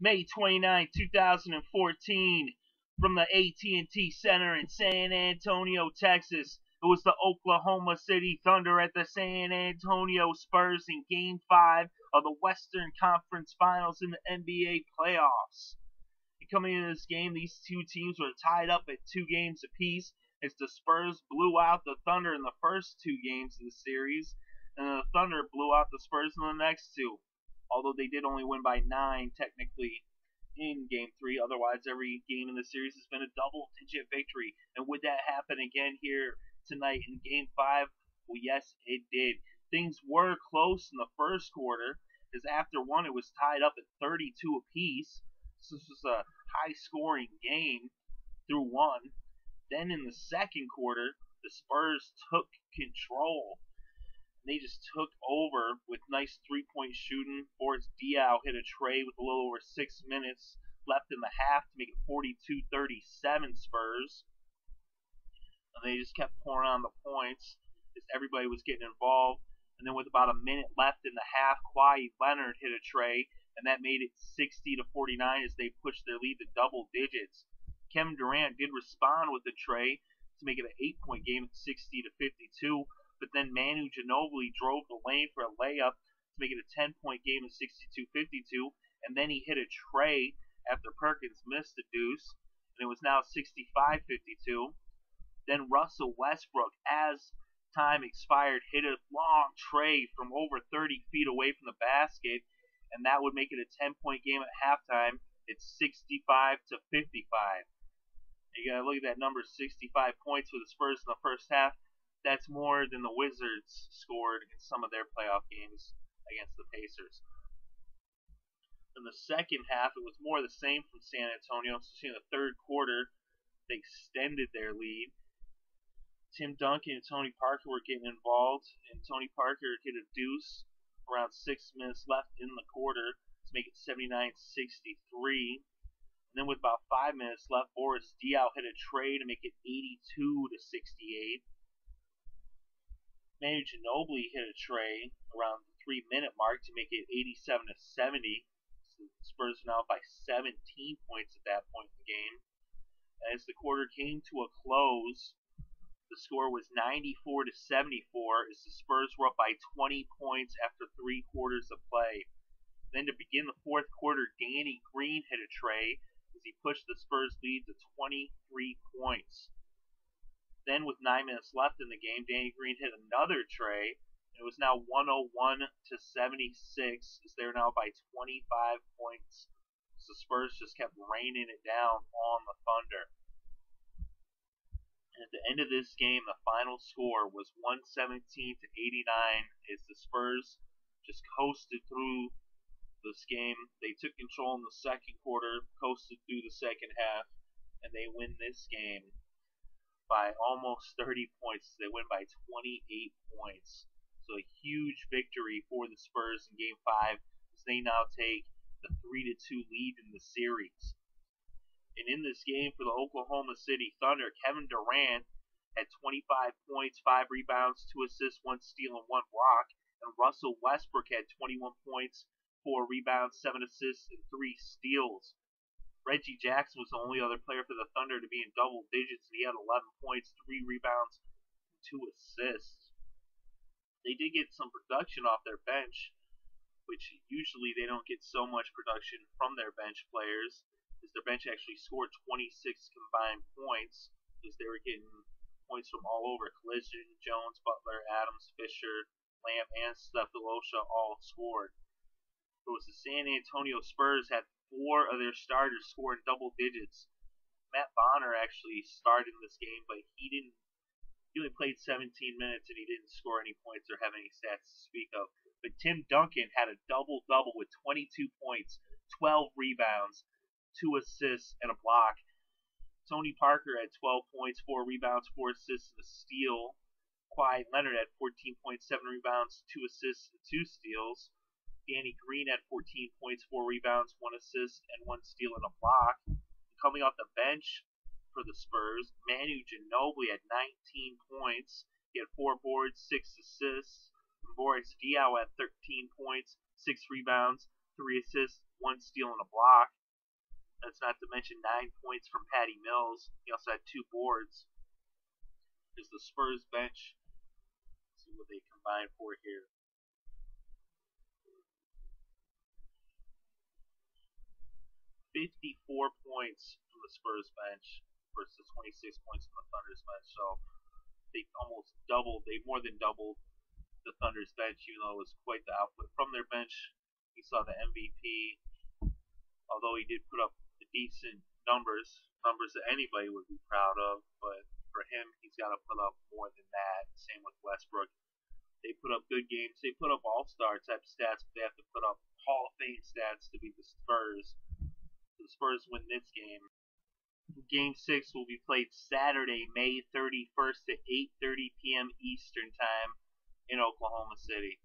May 29, 2014, from the AT&T Center in San Antonio, Texas. It was the Oklahoma City Thunder at the San Antonio Spurs in Game 5 of the Western Conference Finals in the NBA playoffs. And coming into this game, these two teams were tied up at 2 games apiece as the Spurs blew out the Thunder in the first 2 games of the series, and the Thunder blew out the Spurs in the next 2. Although they did only win by 9 technically in Game 3. Otherwise, every game in the series has been a double-digit victory. And would that happen again here tonight in Game 5? Well, yes, it did. Things were close in the first quarter, as after one it was tied up at 32 apiece. So this was a high-scoring game through one. Then in the second quarter, the Spurs took control. They just took over with nice three-point shooting. Boris Diaw hit a tray with a little over 6 minutes left in the half to make it 42-37 Spurs. And they just kept pouring on the points as everybody was getting involved. And then with about a minute left in the half, Kawhi Leonard hit a tray, and that made it 60-49 as they pushed their lead to double digits. Kevin Durant did respond with a tray to make it an 8-point game at 60-52. But then Manu Ginobili drove the lane for a layup to make it a 10-point game at 62-52, and then he hit a tray after Perkins missed the deuce, and it was now 65-52. Then Russell Westbrook, as time expired, hit a long tray from over 30 feet away from the basket, and that would make it a 10-point game at halftime. It's 65-55. You gotta look at that number, 65 points for the Spurs in the first half. That's more than the Wizards scored in some of their playoff games against the Pacers. In the second half, it was more the same from San Antonio. Especially in the third quarter, they extended their lead. Tim Duncan and Tony Parker were getting involved, and Tony Parker hit a deuce around 6 minutes left in the quarter to make it 79-63. And then with about 5 minutes left, Boris Diaw hit a tray to make it 82-68. Manu Ginobili hit a tray around the 3-minute mark to make it 87-70. So the Spurs are now by 17 points at that point in the game. As the quarter came to a close, the score was 94-74 as the Spurs were up by 20 points after 3 quarters of play. Then to begin the fourth quarter, Danny Green hit a tray as he pushed the Spurs lead to 23 points. Then with 9 minutes left in the game, Danny Green hit another tray, and it was now 101-76 as they're now by 25 points. So the Spurs just kept raining it down on the Thunder. And at the end of this game, the final score was 117-89 as the Spurs just coasted through this game. They took control in the second quarter, coasted through the second half, and they win this game by almost 30 points. They win by 28 points. So a huge victory for the Spurs in Game 5 as they now take the 3-2 lead in the series. And in this game for the Oklahoma City Thunder, Kevin Durant had 25 points, 5 rebounds, 2 assists, 1 steal, and 1 block. And Russell Westbrook had 21 points, 4 rebounds, 7 assists, and 3 steals. Reggie Jackson was the only other player for the Thunder to be in double digits, and he had 11 points, 3 rebounds, and 2 assists. They did get some production off their bench, which usually they don't get so much production from their bench players, as their bench actually scored 26 combined points, as they were getting points from all over. Collision, Jones, Butler, Adams, Fisher, Lamb, and Steph-Delosha all scored. It was the San Antonio Spurs had 4 of their starters score in double digits. Matt Bonner actually started in this game, but he only played 17 minutes and he didn't score any points or have any stats to speak of. But Tim Duncan had a double-double with 22 points, 12 rebounds, 2 assists, and a block. Tony Parker had 12 points, 4 rebounds, 4 assists, and a steal. Kawhi Leonard had 14 points, 7 rebounds, 2 assists, and 2 steals. Danny Green had 14 points, 4 rebounds, 1 assist, and 1 steal and a block. Coming off the bench for the Spurs, Manu Ginobili had 19 points. He had 4 boards, 6 assists. And Boris Diaw had 13 points, 6 rebounds, 3 assists, 1 steal, and a block. That's not to mention 9 points from Patty Mills. He also had 2 boards. There's the Spurs bench. Let's see what they combine for here. 54 points from the Spurs bench versus 26 points from the Thunder's bench. So they almost doubled. They more than doubled the Thunder's bench, even though it was quite the output from their bench. We saw the MVP, although he did put up decent numbers that anybody would be proud of, but for him, he's got to put up more than that. Same with Westbrook. They put up good games. They put up all-star type stats, but they have to put up Hall of Fame stats to beat the Spurs. The Spurs win this game. Game 6 will be played Saturday, May 31st at 8:30 p.m. Eastern Time in Oklahoma City.